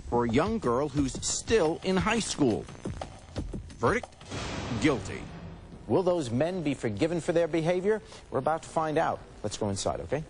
for a young girl who's still in high school. Verdict, guilty. Will those men be forgiven for their behavior? We're about to find out. Let's go inside, okay?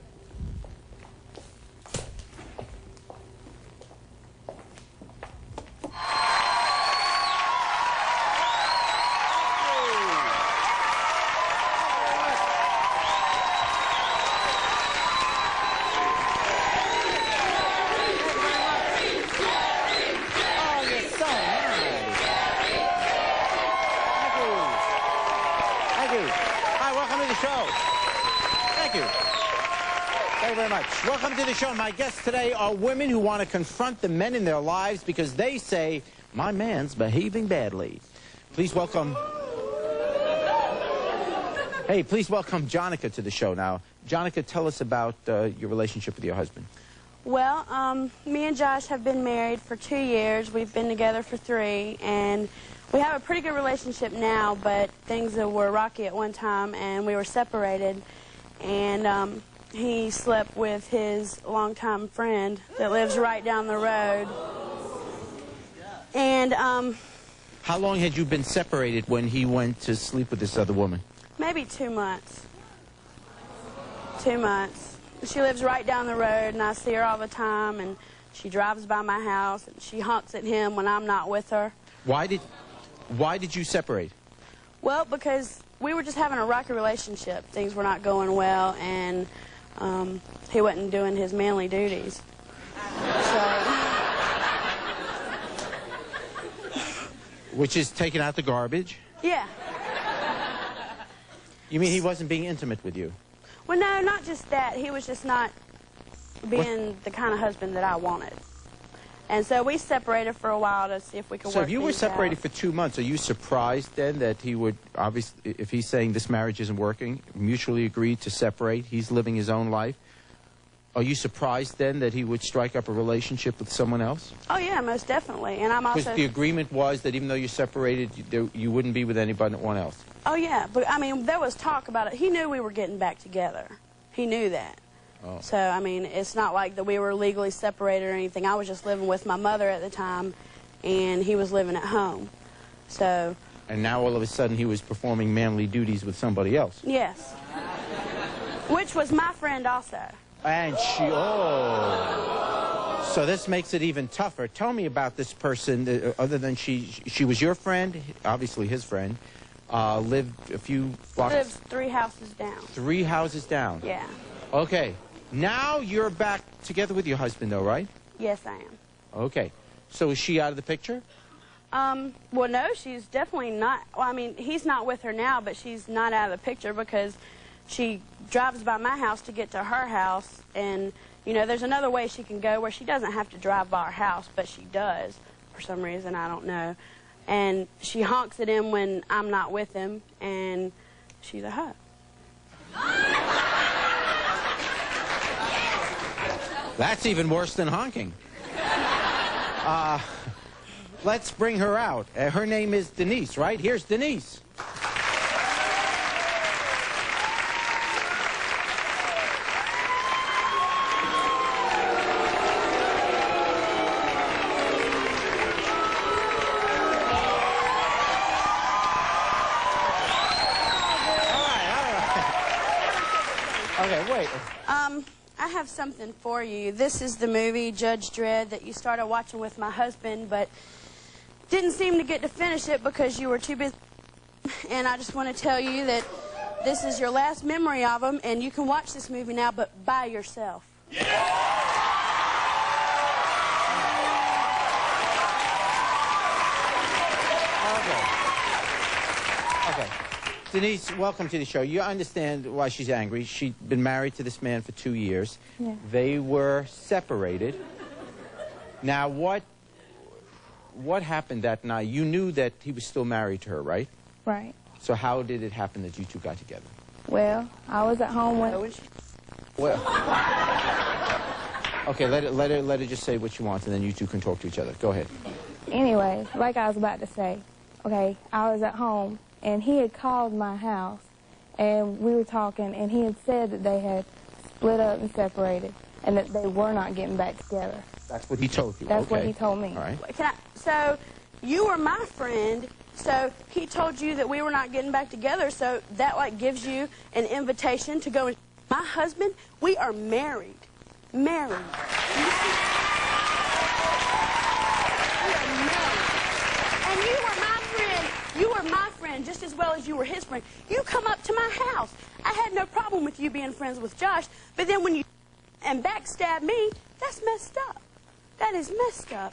Welcome to the show. My guests today are women who want to confront the men in their lives because they say, my man's behaving badly. Please welcome... Hey, please welcome Jonica to the show now. Jonica, tell us about your relationship with your husband. Well, me and Josh have been married for 2 years. We've been together for 3, and we have a pretty good relationship now, but things were rocky at one time, and we were separated, and he slept with his longtime friend that lives right down the road. And how long had you been separated when he went to sleep with this other woman? Maybe 2 months. 2 months. She lives right down the road, and I see her all the time, and she drives by my house, and she honks at him when I'm not with her. Why did you separate? Well, because we were just having a rocky relationship. Things were not going well, and he wasn't doing his manly duties. So. Which is taking out the garbage? Yeah. You mean he wasn't being intimate with you? Well, no, not just that. He was just not being the kind of husband that I wanted. And so we separated for a while to see if we could work things out. So if you were separated for 2 months, are you surprised then that he would, obviously, if he's saying this marriage isn't working, mutually agreed to separate, he's living his own life, are you surprised then that he would strike up a relationship with someone else? Oh, yeah, most definitely. And I'm also... Because the agreement was that even though you're separated, you wouldn't be with anyone else. Oh, yeah. But, I mean, there was talk about it. He knew we were getting back together. He knew that. Oh. So, I mean, it's not like that we were legally separated or anything. I was just living with my mother at the time, and he was living at home. So... And now all of a sudden he was performing manly duties with somebody else. Yes. Which was my friend also. And so this makes it even tougher. Tell me about this person, other than she was your friend, obviously his friend, lived a few blocks... Lives 3 houses down. 3 houses down? Yeah. Okay. Now you're back together with your husband, though, right? Yes, I am. Okay. So is she out of the picture? Well, no, she's definitely not. Well, I mean, he's not with her now, but she's not out of the picture because she drives by my house to get to her house. And, you know, there's another way she can go where she doesn't have to drive by our house, but she does for some reason. I don't know. And she honks at him when I'm not with him, and she's a hoe. That's even worse than honking. Let's bring her out. Her name is Denise, right? Here's Denise. Okay, wait. I have something for you. This is the movie Judge Dredd that you started watching with my husband, but didn't seem to get to finish it because you were too busy. And I just want to tell you that this is your last memory of him, and you can watch this movie now, but by yourself. Yeah! Okay. Denise, welcome to the show. You understand why she's angry. She'd been married to this man for 2 years. Yeah. They were separated. Now, what happened that night? You knew that he was still married to her, right? Right. So how did it happen that you two got together? Well, I was at home when... Well... Okay, let her just say what she wants, and then you two can talk to each other. Go ahead. Anyways, like I was about to say, okay, I was at home, and he had called my house, and we were talking, and he had said that they had split up and separated, and that they were not getting back together. That's what he told you. That's okay. what he told me. All right. So you were my friend, so he told you that we were not getting back together, so that like gives you an invitation to go and... My husband, we are married. Married. We are married. And you were my friend. You were my friend just as well as you were his friend. You come up to my house. I had no problem with you being friends with Josh, but then when you and backstab me, that's messed up. That is messed up.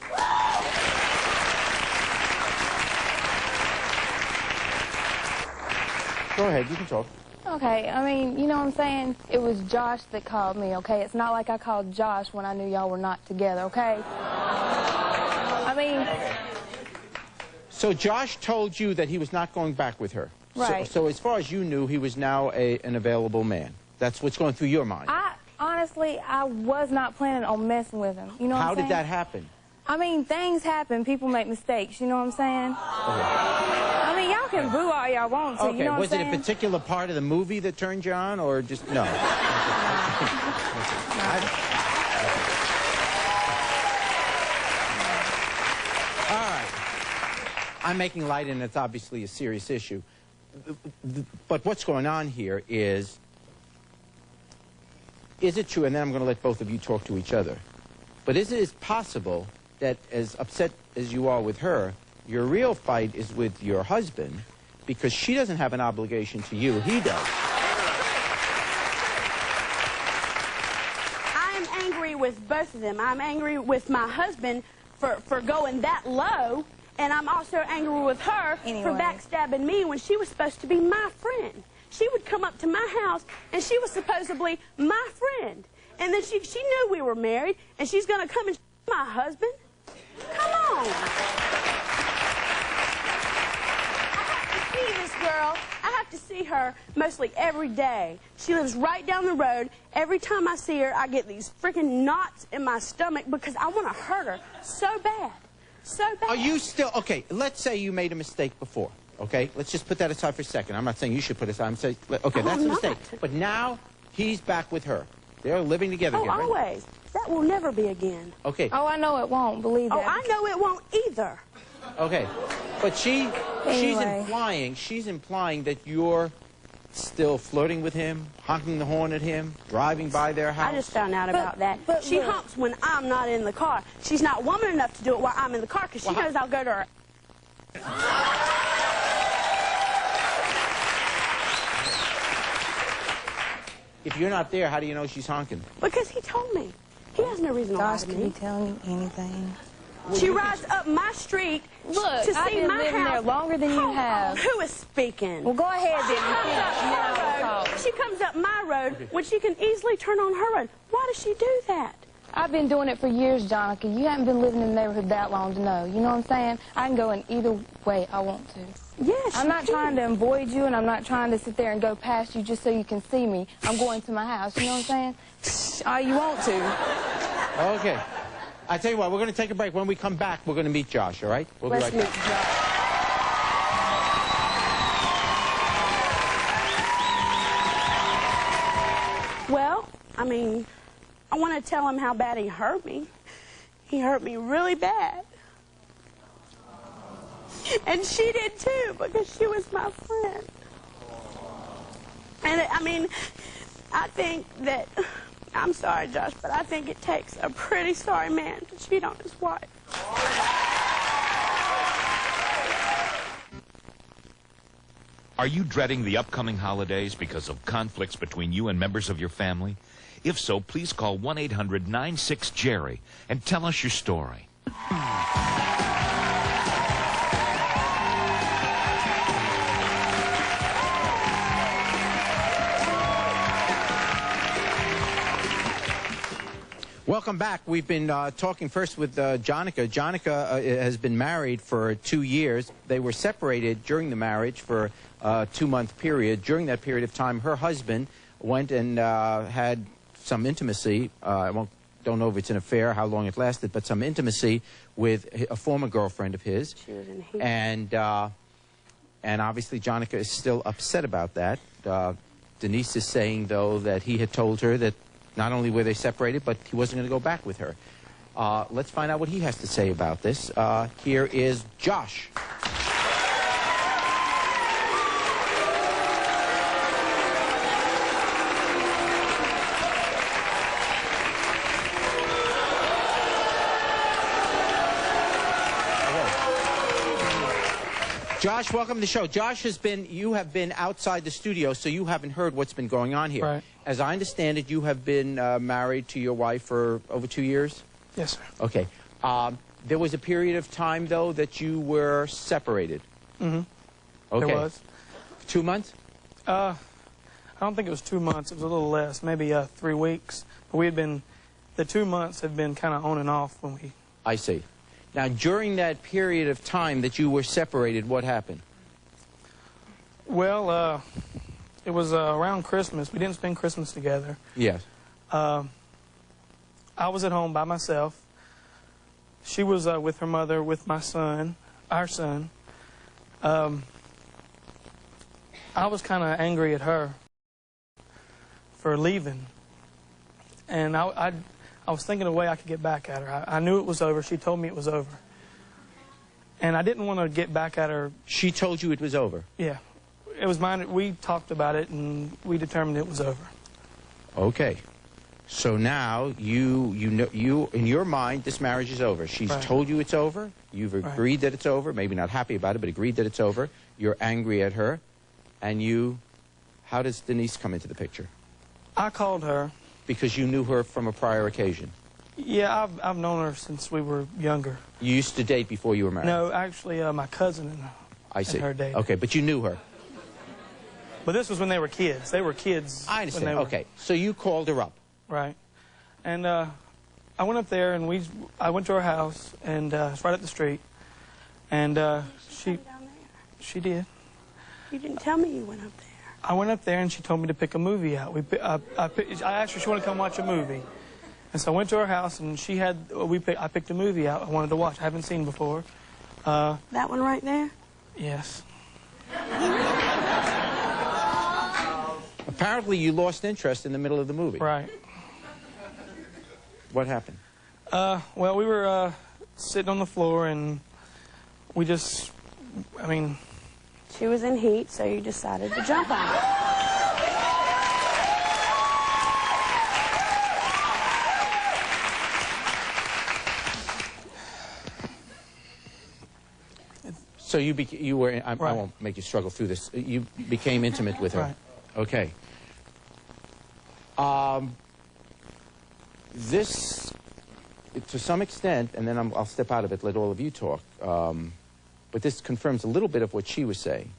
Go ahead, you can talk. Okay, I mean, you know what I'm saying? It was Josh that called me, okay? It's not like I called Josh when I knew y'all were not together, okay? I mean... So Josh told you that he was not going back with her. Right. So as far as you knew, he was now an available man. That's what's going through your mind. Honestly, I was not planning on messing with him. You know what I'm saying? How did that happen? I mean, things happen. People make mistakes. You know what I'm saying? Okay. I mean, y'all can boo all y'all want to. Okay, You know what was I'm it saying? a particular part of the movie that turned you on, or just no? All right. I'm making light, and it's obviously a serious issue. But what's going on here is it true, and then I'm going to let both of you talk to each other, but is it possible that as upset as you are with her, your real fight is with your husband because she doesn't have an obligation to you, he does? I'm angry with both of them. I'm angry with my husband for going that low, and I'm also angry with her for backstabbing me when she was supposed to be my friend. She would come up to my house, and she was supposedly my friend. And then she knew we were married, and she's going to come and my husband? Come on. I have to see this girl. I have to see her mostly every day. She lives right down the road. Every time I see her, I get these freaking knots in my stomach because I want to hurt her so bad. So bad. Are you still... Okay, let's say you made a mistake before. Okay, let's just put that aside for a second. I'm not saying you should put it aside. I'm saying, okay, that's a mistake. But now he's back with her. They're living together again, right? Always. That will never be again. Okay. Oh, I know it won't. Believe that. Oh, I know it won't either. Okay. But she's Anyway. implying that you're still flirting with him, honking the horn at him, driving by their house. I just found out about that. but She look. honks when I'm not in the car. She's not woman enough to do it while I'm in the car because she knows I'll go to her. If you're not there, how do you know she's honking? Because he told me. He has no reason to lie Josh to could me. be telling you anything. She rides up my street Look, to I've see been my living house. there longer than you Hold have. on, who is speaking? Well, go ahead She then. comes up her road. She comes up my road when she can easily turn on her road. Why does she do that? I've been doing it for years, Jonica. You haven't been living in the neighborhood that long to know. You know what I'm saying? I can go in either way I want to. Yes, I'm not trying to avoid you, and I'm not trying to sit there and go past you just so you can see me. I'm going to my house. You know what I'm saying? All you want to. Okay. I tell you what, we're going to take a break. When we come back, we're going to meet Josh, all right? We'll be Let's right meet back. Josh. Well, I mean, I want to tell him how bad he hurt me. He hurt me really bad. And she did too, because she was my friend. And I mean, I think that, I'm sorry, Josh, but I think it takes a pretty sorry man to cheat on his wife. Are you dreading the upcoming holidays because of conflicts between you and members of your family? If so, please call 1-800-96-JERRY and tell us your story. Welcome back. We've been talking first with Jonica. Jonica has been married for 2 years. They were separated during the marriage for a 2-month period. During that period of time, her husband went and had some intimacy. Don't know if it's an affair, how long it lasted, but some intimacy with a former girlfriend of his. She was in heat. And obviously Jonica is still upset about that. Denise is saying, though, that he had told her that not only were they separated, but he wasn't going to go back with her. Let's find out what he has to say about this. Here is Josh. Josh, welcome to the show. Josh, you have been outside the studio, so you haven't heard what's been going on here. Right. As I understand it, you have been married to your wife for over 2 years? Yes, sir. Okay. There was a period of time, though, that you were separated. Mm-hmm. Okay. There was. 2 months? I don't think it was 2 months. It was a little less, maybe 3 weeks. But the 2 months have been kind of on and off when we... I see. Now, during that period of time that you were separated, what happened? Well, it was around Christmas. We didn't spend Christmas together. Yes. I was at home by myself. She was with her mother, with my son, our son. I was kind of angry at her for leaving. And I was thinking of a way I could get back at her. I knew it was over. She told me it was over. And I didn't want to get back at her. She told you it was over? Yeah. It was mine. We talked about it, and we determined it was over. Okay. So now, you in your mind, this marriage is over. She's Right. told you it's over. You've agreed that it's over. Maybe not happy about it, but agreed that it's over. You're angry at her. And how does Denise come into the picture? I called her. Because you knew her from a prior occasion. Yeah, I've known her since we were younger. You used to date before you were married? No, actually, my cousin I see. and her dated. Okay, but you knew her. But this was when they were kids. They were kids. I understand. When they were, Okay, so you called her up. Right. And I went up there, and I went to her house, and it's right up the street. And she did. You didn't tell me you went up there. I went up there, and she told me to pick a movie out. I asked her if she wanted to come watch a movie. And so I went to her house, and I picked a movie out I wanted to watch. I haven't seen before. That one right there? Yes. Apparently you lost interest in the middle of the movie. Right. What happened? Well, we were sitting on the floor, and we just, She was in heat, so you decided to jump on her. So you were. I Right. won't make you struggle through this. You became intimate with her. Right. Okay. This, to some extent, and then I'll step out of it, let all of you talk. But this confirms a little bit of what she was saying,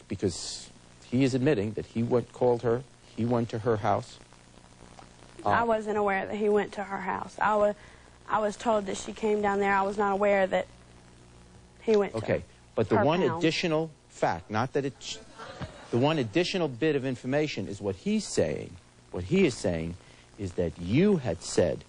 because he is admitting that he called her, he went to her house. I wasn't aware that he went to her house. I was told that she came down there. I was not aware that he went to Okay, but the her one pound. additional fact, not that it's, the one additional bit of information is what he's saying. What he is saying is that you had said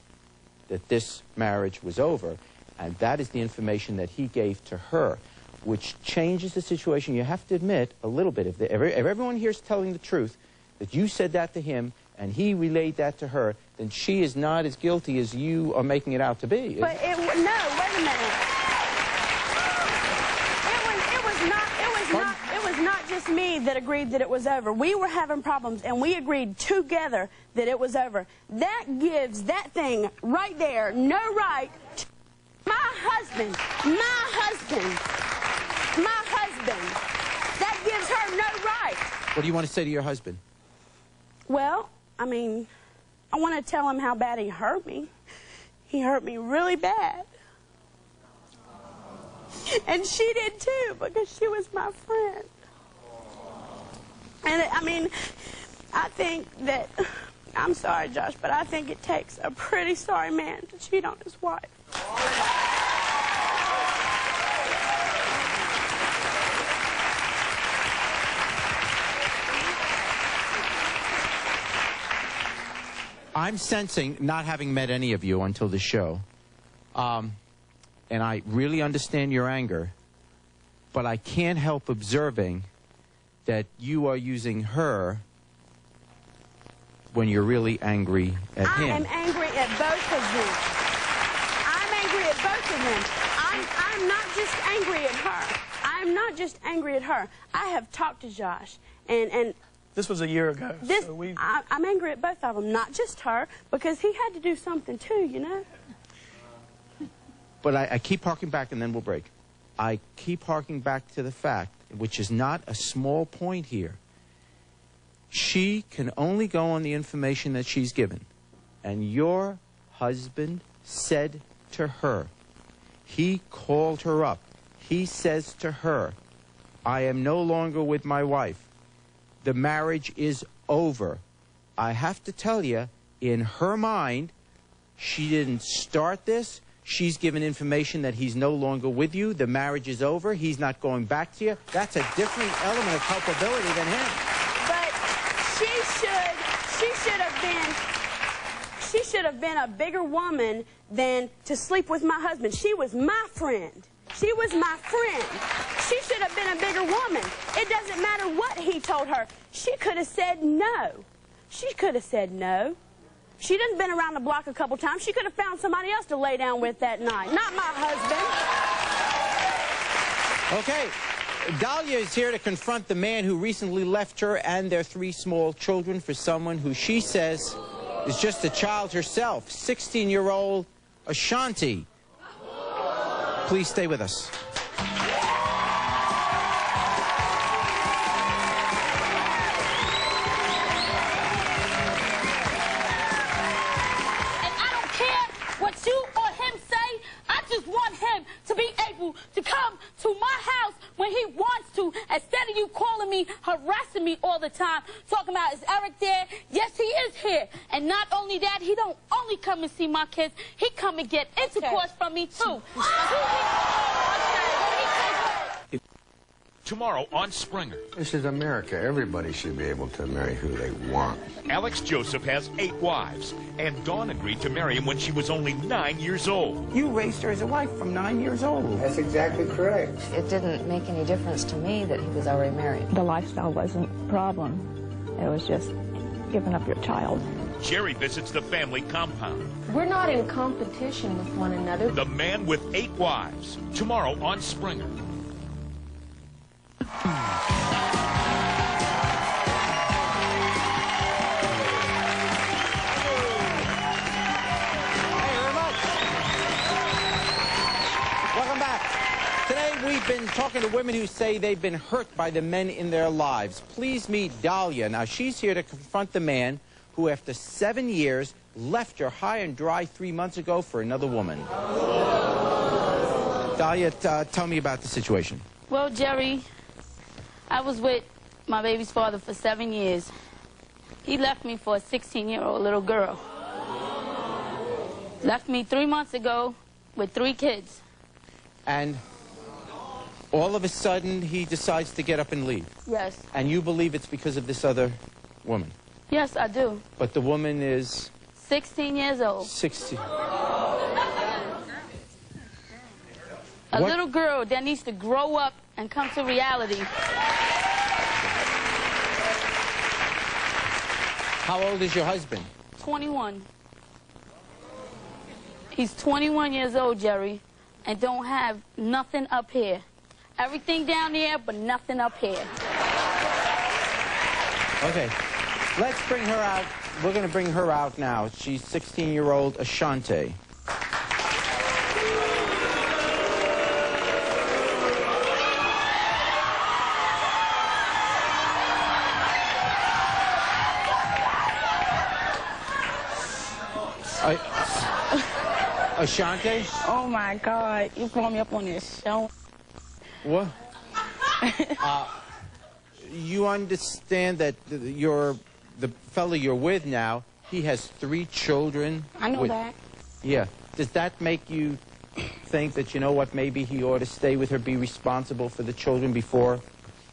that this marriage was over, and that is the information that he gave to her, which changes the situation. You have to admit a little bit. If everyone here is telling the truth, that you said that to him, and he relayed that to her, then she is not as guilty as you are making it out to be. But no, wait a minute. It was not just me that agreed that it was over. We were having problems, and we agreed together that it was over. That gives that thing right there no right to my husband. That gives her no right. What do you want to say to your husband? Well, I want to tell him how bad he hurt me. He hurt me really bad. And she did too, because she was my friend. And I think that, I'm sorry, Josh, but I think it takes a pretty sorry man to cheat on his wife. I'm sensing, not having met any of you until the show, and I really understand your anger, but I can't help observing that you are using her when you're really angry at him. I am angry at both of you. at both of them. I'm not just angry at her. I'm not just angry at her. I have talked to Josh, and This was a year ago. this, So I'm angry at both of them, not just her, because he had to do something too, you know? But I keep harking back, and then we'll break. I keep harking back to the fact, which is not a small point here. She can only go on the information that she's given. And your husband said to her, he called her up. He says to her, I am no longer with my wife. The marriage is over. I have to tell you, in her mind, she didn't start this. She's given information that he's no longer with you. The marriage is over. He's not going back to you. That's a different element of culpability than him. But she should have been a bigger woman than to sleep with my husband. She was my friend. She was my friend. She should have been a bigger woman. It doesn't matter what he told her. She could have said no. She could have said no. She done been around the block a couple times. She could have found somebody else to lay down with that night, not my husband. Okay. Dahlia is here to confront the man who recently left her and their 3 small children for someone who she says is just a child herself, 16-year-old Ashanti. Please stay with us. What you or him say, I just want him to be able to come to my house when he wants to, instead of you calling me, harassing me all the time, talking about, is Eric there? Yes, he is here. And not only that, he don't only come and see my kids, he come and get intercourse from me, too. Tomorrow on Springer. This is America. Everybody should be able to marry who they want. Alex Joseph has 8 wives, and Dawn agreed to marry him when she was only 9 years old. You raised her as a wife from 9 years old. That's exactly correct. It didn't make any difference to me that he was already married. The lifestyle wasn't a problem. It was just giving up your child. Jerry visits the family compound. We're not in competition with one another. The Man with 8 Wives. Tomorrow on Springer. Welcome back. Today we've been talking to women who say they've been hurt by the men in their lives. Please meet Dahlia. Now she's here to confront the man who after 7 years left her high and dry 3 months ago for another woman. Dahlia, tell me about the situation. Well, Jerry, I was with my baby's father for 7 years. He left me for a 16-year-old little girl. Left me 3 months ago with 3 kids. And all of a sudden, he decides to get up and leave. Yes. And you believe it's because of this other woman. Yes, I do. But the woman is 16 years old. 60. A little girl that needs to grow up and come to reality. How old is your husband? 21. He's 21 years old, Jerry, and don't have nothing up here. Everything down there, but nothing up here. Okay. Let's bring her out. We're going to bring her out now. She's 16-year-old Ashanti. Ashanti? Oh, my God. You brought me up on this show. What? You understand that the fellow you're with now, he has 3 children? I know that. Yeah. Does that make you think that, you know what, maybe he ought to stay with her, be responsible for the children before?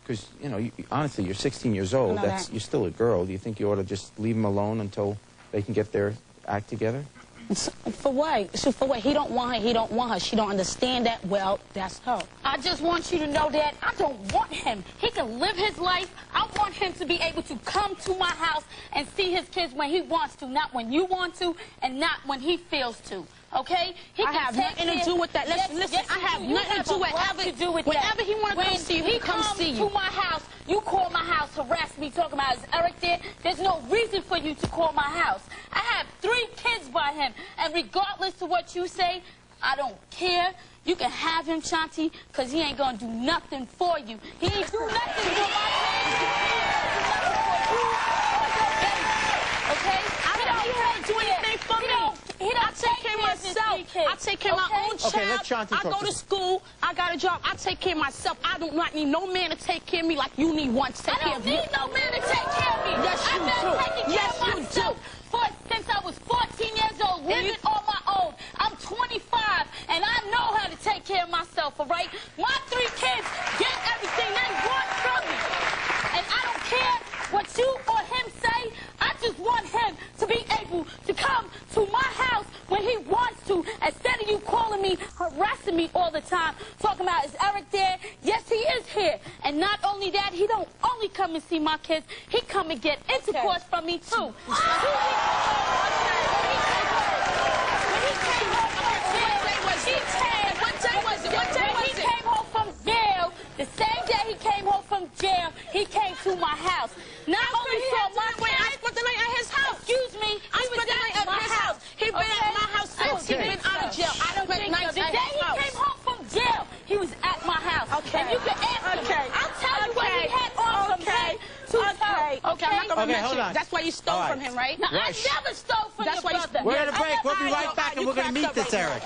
Because, you know, honestly, you're 16 years old. You're still a girl. Do you think you ought to just leave him alone until they can get their act together? For what? So for what? He don't want her. He don't want her. She don't understand that. Well, that's her. I just want you to know that I don't want him. He can live his life. I want him to be able to come to my house and see his kids when he wants to, not when you want to, and not when he feels to. okay? He I have nothing to do with that. Listen, I have nothing to do with whenever he want to come see you, he come see you. To my house, you call my house, harass me, talking about is Eric there? There's no reason for you to call my house. I have 3 kids by him, and regardless of what you say, I don't care. You can have him, Shanti, because he ain't going to do nothing for you. He ain't do nothing for my kids. He ain't do nothing for you. Okay? He don't do anything for me. He don't take care of myself. I take care of my own child. Okay, let Shanti I go to school. I got a job. I take care of myself. I do not need no man to take care of me like you need one to take care of you. I don't need no man to take care of me. Yes, you do. I've been taking care of myself since I was 14 years old, living on my own. I'm 25, and I know how to take care of myself, all right? My 3 kids get everything they want from me. And I don't care what you or him say. I just want him to be able to come to my house when he wants to, instead of you calling me, harassing me all the time, talking about, is Eric there? Yes, he is here. And not only that, he don't only come and see my kids, he come and get intercourse from me, too. The same day he came home from jail, he came to my house. Not only saw my kids, I spent the night at his house. Excuse me, I spent the night at his house. He been at my house since he been out of jail. I don't spend nights at his house. The day he came home from jail, he was at my house. Okay. And you can ask him. I'll tell you what he had on from head to toe. Okay, I'm not going to mention hold on. it. That's why you stole from him, right? Now, I never stole from your brother. We're going to break. We'll be right back, and we're going to meet this Eric.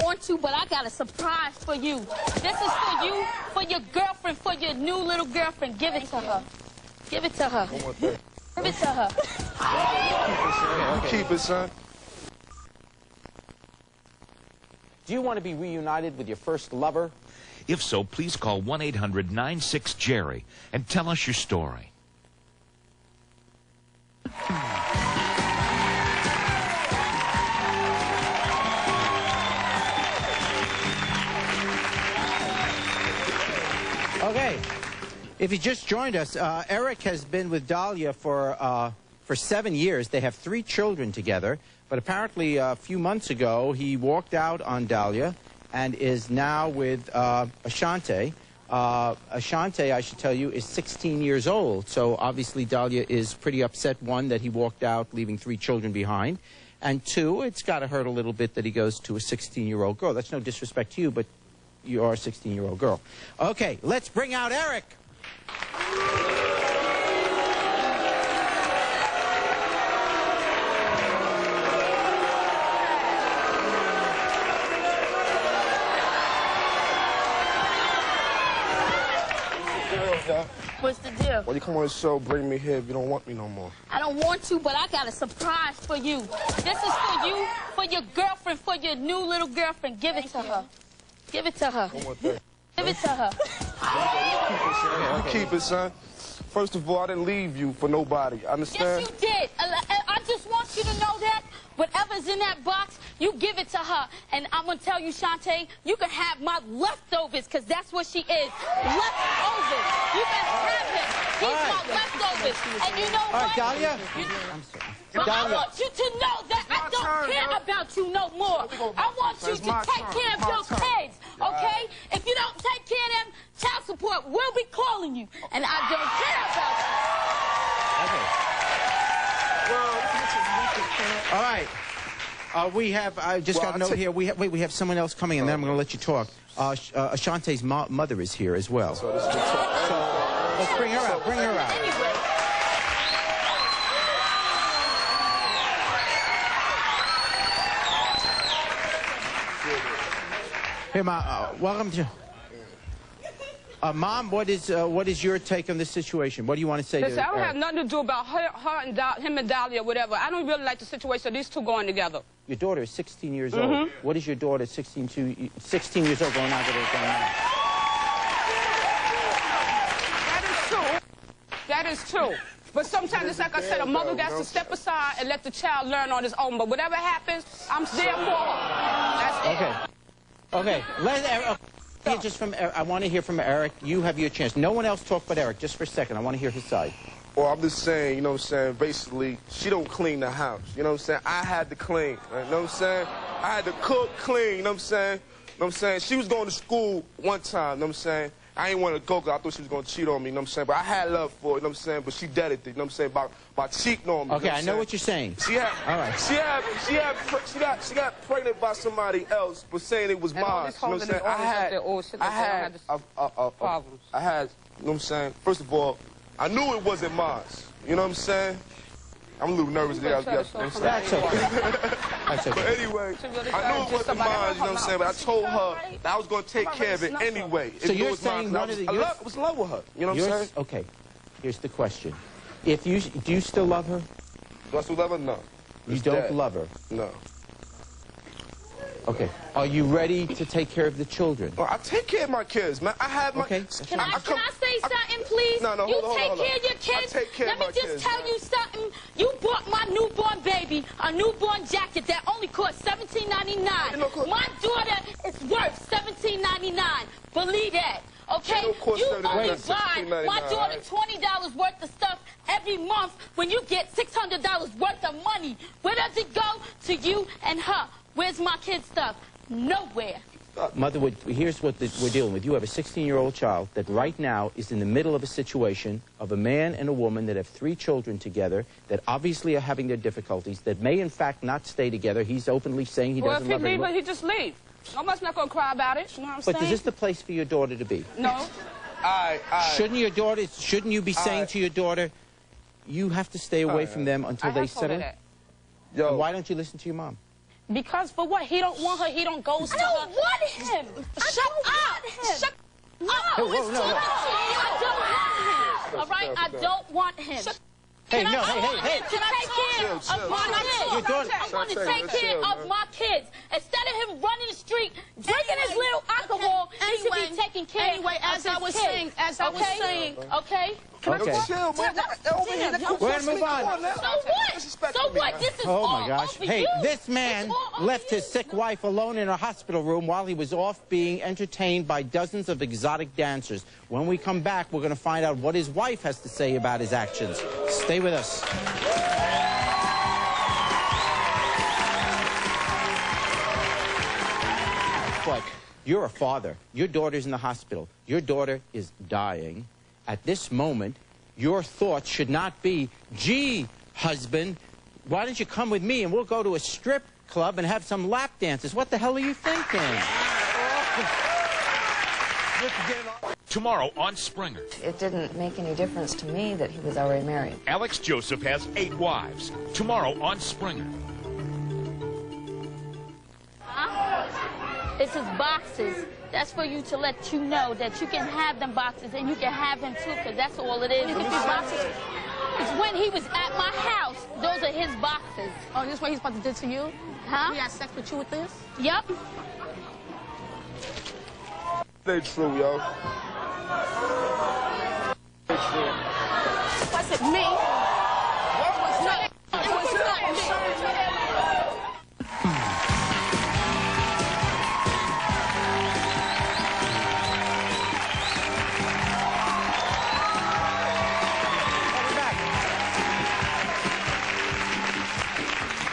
Want to, but I got a surprise for you. This is for you, for your girlfriend, for your new little girlfriend. Give it to her. Give it to her. Give it to her. You keep it, son. Do you want to be reunited with your first lover? If so, please call 1-800-96-JERRY and tell us your story. Okay, if you just joined us, Eric has been with Dahlia for 7 years. They have 3 children together, but apparently a few months ago he walked out on Dahlia and is now with Ashante. Ashante, I should tell you, is 16 years old, so obviously Dahlia is pretty upset, 1, that he walked out leaving 3 children behind, and 2, it's got to hurt a little bit that he goes to a 16-year-old girl. That's no disrespect to you, but you are a 16-year-old girl. Okay, let's bring out Eric. What's the deal? Why you come on the show, bring me here if you don't want me no more? I don't want to, but I got a surprise for you. This is for you, for your girlfriend, for your new little girlfriend. Give it to her. Give it to her. One more thing. Give it to her. You keep it, son. First of all, I didn't leave you for nobody. Understand? Yes, you did. I just want you to know that whatever's in that box, you give it to her. And I'm going to tell you, Shantae, you can have my leftovers, because that's what she is. Leftovers. You can have him. He's my leftovers. And you know what? Dahlia? I'm sorry. But I want you to know that I don't care about you no more. I want you to take care of your kids, okay? If you don't take care of them, child support will be calling you. And I don't care about you. All right. We have, I just got a note here. We have someone else coming, and then I'm going to let you talk. Ashante's mother is here as well. So let's bring her out. Bring her out. Here, Ma, welcome to... Mom, what is your take on this situation? What do you want to say? Listen, I don't have nothing to do about her and him and Dahlia or whatever. I don't really like the situation of these 2 going together. Your daughter is 16 years old. What is your daughter, 16 years old, going out with her going on? That is true. But sometimes it's like I said, a mother got to step aside and let the child learn on his own. But whatever happens, I'm there for her. That's it. Okay. Okay, I want to hear from Eric. You have your chance. No one else talk but Eric, just for a second. I want to hear his side. Well, I'm just saying, you know what I'm saying, basically, she don't clean the house. You know what I'm saying? I had to clean. You know what I'm saying? I had to cook, clean, you know what I'm saying? You know what I'm saying? She was going to school one time, you know what I'm saying? I didn't want to go because I thought she was going to cheat on me, you know what I'm saying? But I had love for her, you know what I'm saying? But she dead it, you know what I'm saying? By cheating on me. Okay, I know what you're saying. She had, all right. She got pregnant by somebody else, but saying it was mine. You know what I'm saying? I had, you know what I'm saying? First of all, I knew it wasn't mine. You know what I'm saying? I'm a little nervous there. That's okay. That's okay. But anyway, I knew it wasn't mine, you know what I'm saying? But I told her that I was going to take care of it anyway. So you're saying one of the... I was in love with her, you know what I'm saying? Okay, here's the question. Do you still love her? Do I still love her? No. You don't love her? No. Okay. Are you ready to take care of the children? Well, I take care of my kids, man. I have my... Okay. Can I say something, please? No, hold on. You take care of your kids? I take care of my kids. Let me just tell you something. You bought my newborn baby a newborn jacket that only cost $17.99. My daughter is worth $17.99. Believe that. Okay? You only buy my daughter $20 worth of stuff every month when you get $600 worth of money. Where does it go? To you and her. Where's my kid's stuff? Nowhere. Mother, here's what we're dealing with. You have a 16-year-old child that right now is in the middle of a situation of a man and a woman that have 3 children together that obviously are having their difficulties, that may in fact not stay together. He's openly saying he doesn't love her. Well, if he leave her, he just leave. Nobody's not going to cry about it. You know what I'm saying? But is this the place for your daughter to be? No. Shouldn't you be saying to your daughter, you have to stay away from them until they settle? Yo. And why don't you listen to your mom? Because for what? He don't want her. He don't go to her. I don't want him. Shut up. Shut up. Hey, whoa, no. I don't want him. All right? I don't want him. Hey, Can no, I hey. Can I take care of my kids? I want to take care of my kids. Instead of him running the street, drinking his little alcohol, he should be taking care of his kids. as I was saying, Okay? Okay. Chill, man. We're going to move on. So what? This is Oh, my gosh. Hey, you. this man left his sick wife alone in a hospital room while he was off being entertained by dozens of exotic dancers. When we come back, we're going to find out what his wife has to say about his actions. Stay with us. But you're a father. Your daughter's in the hospital. Your daughter is dying. At this moment, your thoughts should not be, gee, husband, why don't you come with me and we'll go to a strip club and have some lap dances. What the hell are you thinking? Tomorrow on Springer. It didn't make any difference to me that he was already married. Alex Joseph has 8 wives. Tomorrow on Springer. It's his boxes. That's for you to let you know that you can have them boxes and you can have him too, because that's all it is. These boxes. It's when he was at my house. Those are his boxes. Oh, this is what he's about to do to you? Huh? He had sex with you with this? Yep. Stay true, yo. Stay true. Was it me? What was it? It was not me.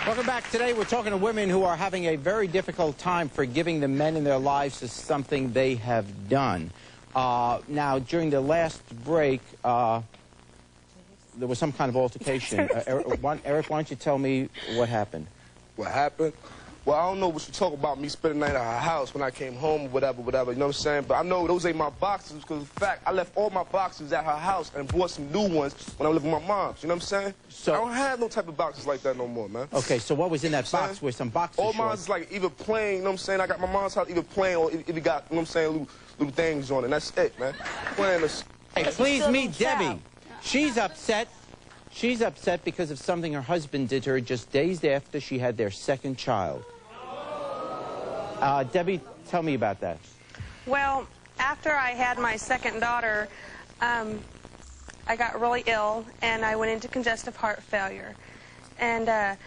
Welcome back. Today we're talking to women who are having a very difficult time forgiving the men in their lives for something they have done. Now, during the last break, there was some kind of altercation. Eric, why don't you tell me what happened? What happened? Well, I don't know what you talk about me spending the night at her house when I came home, whatever, you know what I'm saying? But I know those ain't my boxes because, in fact, I left all my boxes at her house and bought some new ones when I lived with my mom, you know what I'm saying? So I don't have no type of boxes like that no more, man. Okay, so what was in that box? Were some boxes? All mine is like either plain, you know what I'm saying? I got my mom's house either plain or if you got, you know what I'm saying, little things on it, and that's it, man. Hey, please meet Debbie. She's upset. She's upset because of something her husband did to her just days after she had their second child. Debbie, tell me about that. Well, after I had my second daughter, I got really ill, and I went into congestive heart failure. And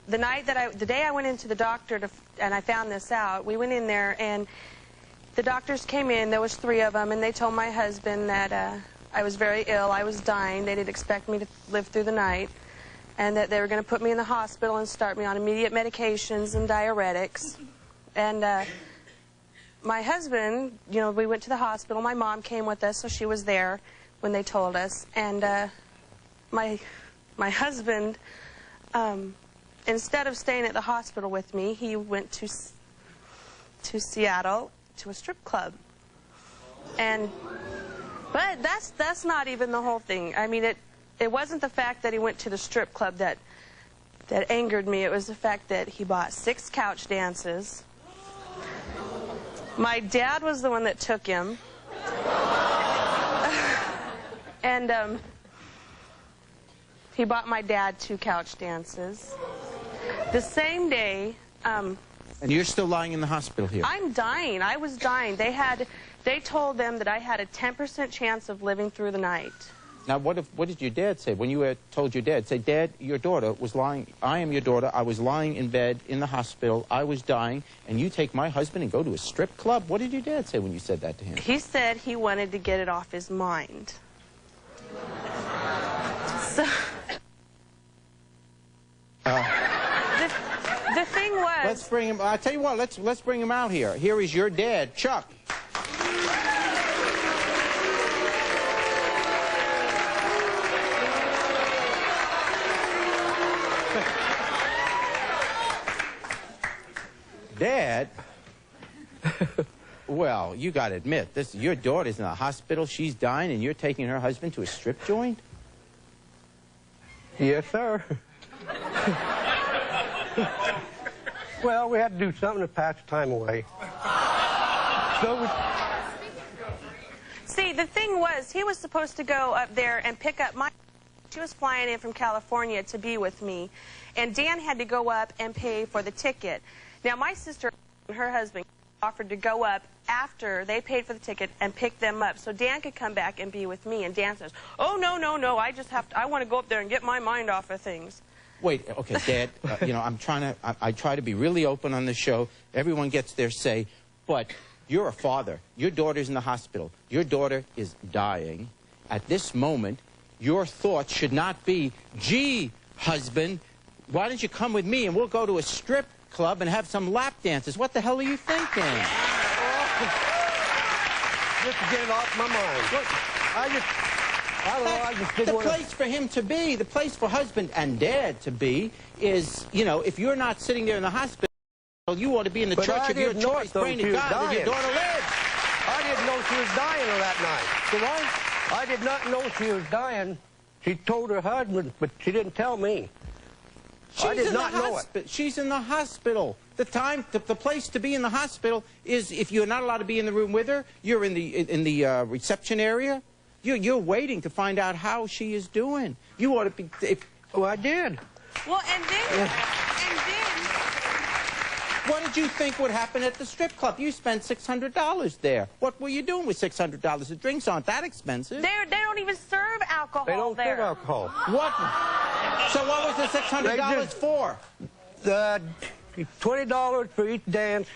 the day I went into the doctor and I found this out, we went in there and the doctors came in. There was 3 of them, and they told my husband that I was very ill. I was dying. They didn't expect me to live through the night, and that they were going to put me in the hospital and start me on immediate medications and diuretics. And my husband, you know, we went to the hospital. My mom came with us, so she was there when they told us. And my husband, instead of staying at the hospital with me, he went to Seattle to a strip club. But that's not even the whole thing. I mean, it wasn't the fact that he went to the strip club that angered me. It was the fact that he bought 6 couch dances. My dad was the one that took him. And he bought my dad 2 couch dances. The same day... and you're still lying in the hospital here? I'm dying. I was dying. They told them that I had a 10% chance of living through the night. Now, what did your dad say when you told your dad? Say, Dad, your daughter was lying. I am your daughter. I was lying in bed in the hospital. I was dying, and you take my husband and go to a strip club? What did your dad say when you said that to him? He said he wanted to get it off his mind. So... The thing was... Let's bring him... I'll tell you what, let's bring him out here. Here is your dad, Chuck. Dad? Well, you got to admit, your daughter's in the hospital, she's dying, and you're taking her husband to a strip joint? Yes, sir. Well, we had to do something to pass the time away. See, the thing was, he was supposed to go up there and pick up my... She was flying in from California to be with me, and Dan had to go up and pay for the ticket. Now, my sister and her husband offered to go up after they paid for the ticket and pick them up so Dan could come back and be with me. And Dan says, oh, no, I want to go up there and get my mind off of things. Wait, okay, Dad, you know, I try to be really open on the show. Everyone gets their say, but you're a father. Your daughter's in the hospital. Your daughter is dying. At this moment, your thoughts should not be, gee, husband, why don't you come with me and we'll go to a strip club and have some lap dances. What the hell are you thinking? Just to get it off my mind. Look, I don't know, I just didn't want to... The place for him to be, the place for husband and dad to be is, you know, if you're not sitting there in the hospital, you ought to be in the church of your choice, praying to God that your daughter lives. I didn't know she was dying on that night. So what? I did not know she was dying. She told her husband, but she didn't tell me. I did not know it. She's in the hospital. The place to be in the hospital is if you're not allowed to be in the room with her, you're in the reception area. You're waiting to find out how she is doing. You ought to be... Well, I did. Well, and then... What did you think would happen at the strip club? You spent $600 there. What were you doing with $600? The drinks aren't that expensive. They don't even serve alcohol there. They don't serve alcohol. What? So what was the $600 for? $20 for each dance.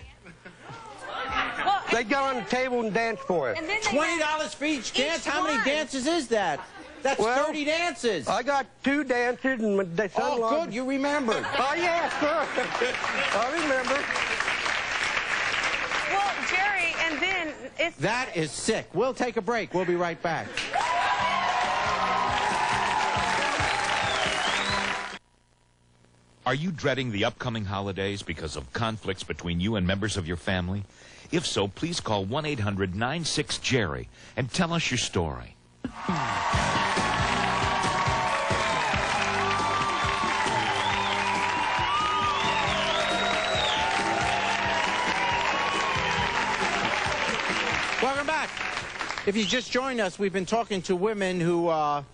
Well, they got on the table and danced for us. $20 for each dance? How many dances is that? That's 30 dances. I got 2 dances and my son... Oh, good, you remembered. Oh, yes, sir. I remember. Well, Jerry, and then it's... That is sick. We'll take a break. We'll be right back. Are you dreading the upcoming holidays because of conflicts between you and members of your family? If so, please call 1-800-96-JERRY and tell us your story. Welcome back. If you just joined us, we've been talking to women who are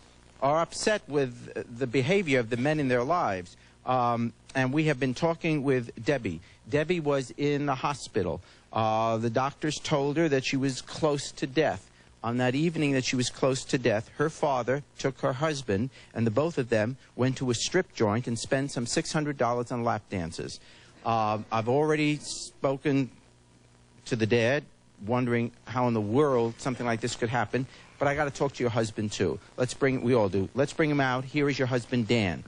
upset with the behavior of the men in their lives. And we have been talking with Debbie. Debbie was in the hospital. The doctors told her that she was close to death. on that evening that she was close to death, her father took her husband, and the both of them went to a strip joint and spent some $600 on lap dances. I've already spoken to the dad, wondering how in the world something like this could happen, but I got to talk to your husband, too. We all do. Let's bring him out. Here is your husband, Dan.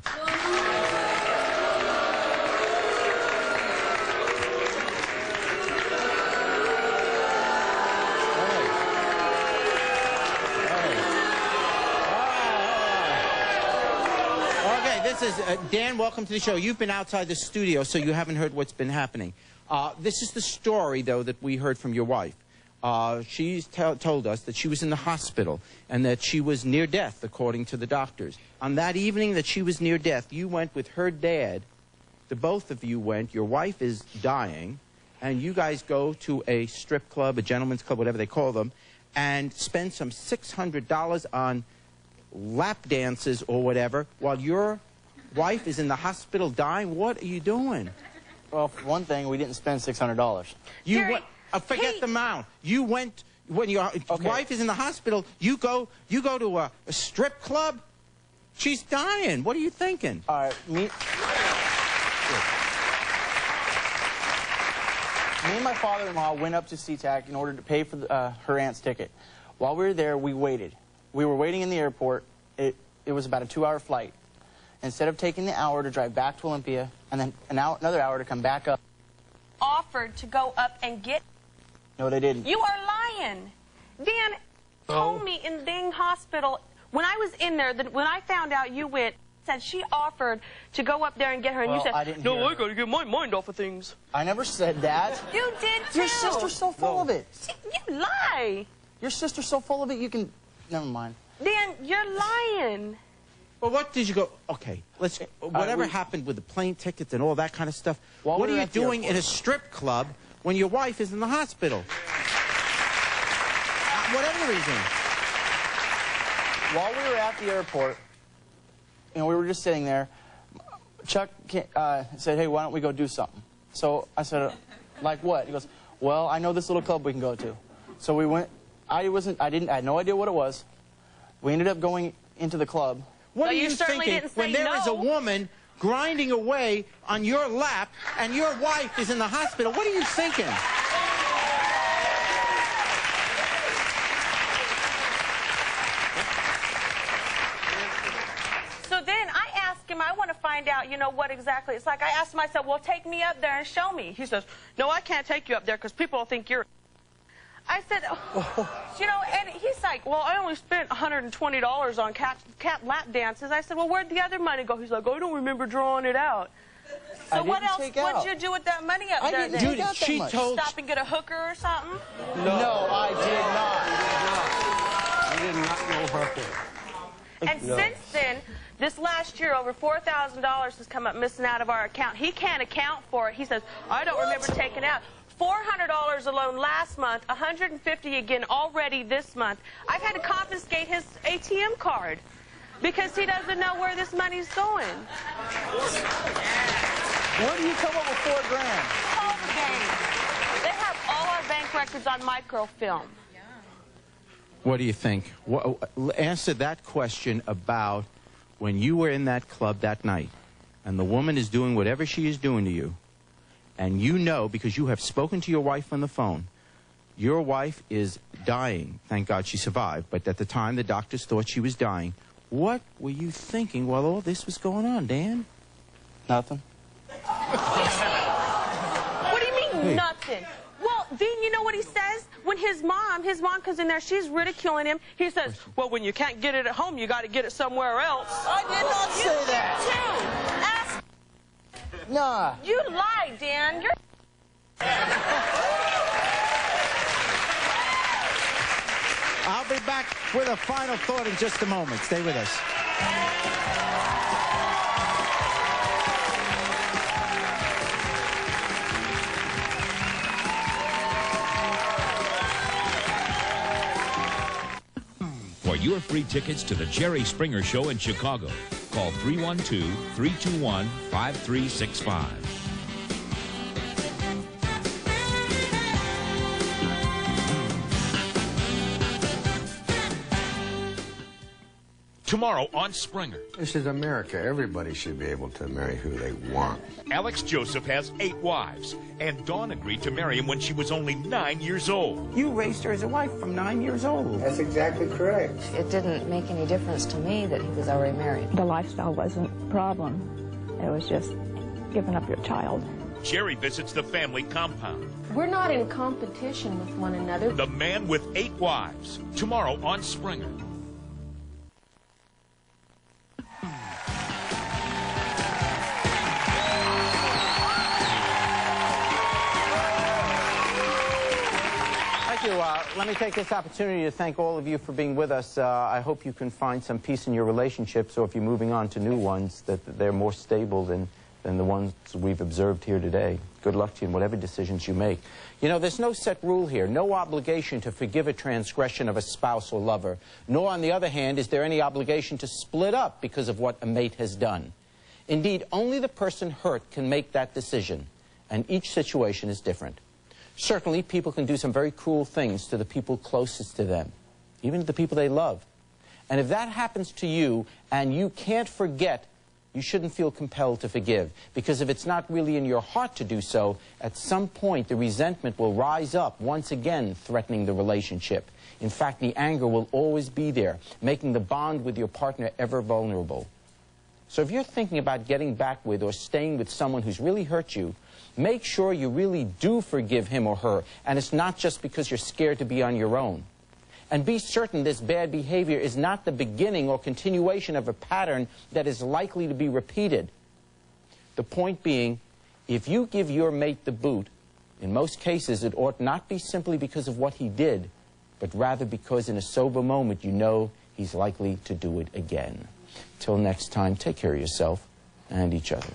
Dan, welcome to the show. You've been outside the studio, so you haven't heard what's been happening. This is the story, though, that we heard from your wife. She's told us that she was in the hospital and that she was near death, according to the doctors. On that evening that she was near death, you went with her dad. The both of you went. Your wife is dying, and you guys go to a strip club, a gentleman's club, whatever they call them, and spend some $600 on lap dances or whatever while your wife is in the hospital dying. What are you doing? Well, for one thing, we didn't spend $600. You went, forget the amount. You went when your wife is in the hospital. You go to a strip club. She's dying. What are you thinking? All right, me and my father-in-law went up to SeaTac in order to pay for her aunt's ticket. While we were there, we waited. We were waiting in the airport. It was about a 2-hour flight. Instead of taking the hour to drive back to Olympia and then another hour to come back up. Offered to go up and get... No, they didn't. You are lying. Dan told me in the dang hospital, when I was in there, when I found out you went, said she offered to go up there and get her, and you said, I didn't no, hear I gotta get my mind off of things. I never said that. You did too. Your sister's so full of it. You lie. Your sister's so full of it, you can... Never mind. Dan, you're lying. Well, what did you go... Okay, let's... Whatever happened with the plane tickets and all that kind of stuff, what are you doing in a strip club when your wife is in the hospital? Whatever the reason. While we were at the airport, we were just sitting there, Chuck said, hey, why don't we go do something? So I said, like what? He goes, well, I know this little club we can go to. So we went. I had no idea what it was. We ended up going into the club. What are you thinking when there is a woman grinding away on your lap and your wife is in the hospital? What are you thinking? So then I asked him, I want to find out, what exactly it's like. I asked him, I said, well, take me up there and show me. He says, no, I can't take you up there because people will think you're... I said, and he's like, well, I only spent $120 on cat lap dances. I said, well, where'd the other money go? He's like, oh, I don't remember drawing it out. So what else? What'd you do with that money up there? I didn't take out that much. Stop and get a hooker or something? No, I did not. I did not know hooker. And since then, this last year, over $4,000 has come up missing out of our account. He can't account for it. He says, I don't remember taking out. $400 alone last month, $150 again already this month. I've had to confiscate his ATM card because he doesn't know where this money's going. Where do you come up with $4 grand? Call the bank. They have all our bank records on microfilm. What do you think? Answer that question about when you were in that club that night and the woman is doing whatever she is doing to you. And you know, because you have spoken to your wife on the phone, your wife is dying. Thank God she survived. But at the time, the doctors thought she was dying. What were you thinking while all this was going on, Dan? Nothing. What do you mean, nothing? Well, Dean, you know what he says? When his mom comes in there, she's ridiculing him. He says, well, when you can't get it at home, you got to get it somewhere else. I did not say that. Too. Ask. Nah. You lied, Dan. You're... I'll be back with a final thought in just a moment. Stay with us. For your free tickets to the Jerry Springer Show in Chicago, call 312-321-5365. tomorrow on Springer. This is America. Everybody should be able to marry who they want. Alex Joseph has 8 wives, and Dawn agreed to marry him when she was only 9 years old. You raised her as a wife from 9 years old. That's exactly correct. It didn't make any difference to me that he was already married. The lifestyle wasn't a problem. It was just giving up your child. Jerry visits the family compound. We're not in competition with one another. The Man with 8 Wives, tomorrow on Springer. Thank you. Let me take this opportunity to thank all of you for being with us. I hope you can find some peace in your relationships, or if you're moving on to new ones, that they're more stable than the ones we've observed here today. Good luck to you in whatever decisions you make. You know, there's no set rule here, no obligation to forgive a transgression of a spouse or lover, nor, on the other hand, is there any obligation to split up because of what a mate has done. Indeed, only the person hurt can make that decision, and each situation is different. Certainly, people can do some very cruel things to the people closest to them, even to the people they love. And if that happens to you and you can't forget, you shouldn't feel compelled to forgive, because if it's not really in your heart to do so, at some point the resentment will rise up, once again threatening the relationship. In fact, the anger will always be there, making the bond with your partner ever vulnerable. So if you're thinking about getting back with or staying with someone who's really hurt you, make sure you really do forgive him or her, and it's not just because you're scared to be on your own. And be certain this bad behavior is not the beginning or continuation of a pattern that is likely to be repeated. The point being, if you give your mate the boot, in most cases it ought not be simply because of what he did, but rather because in a sober moment you know he's likely to do it again. Till next time, take care of yourself and each other.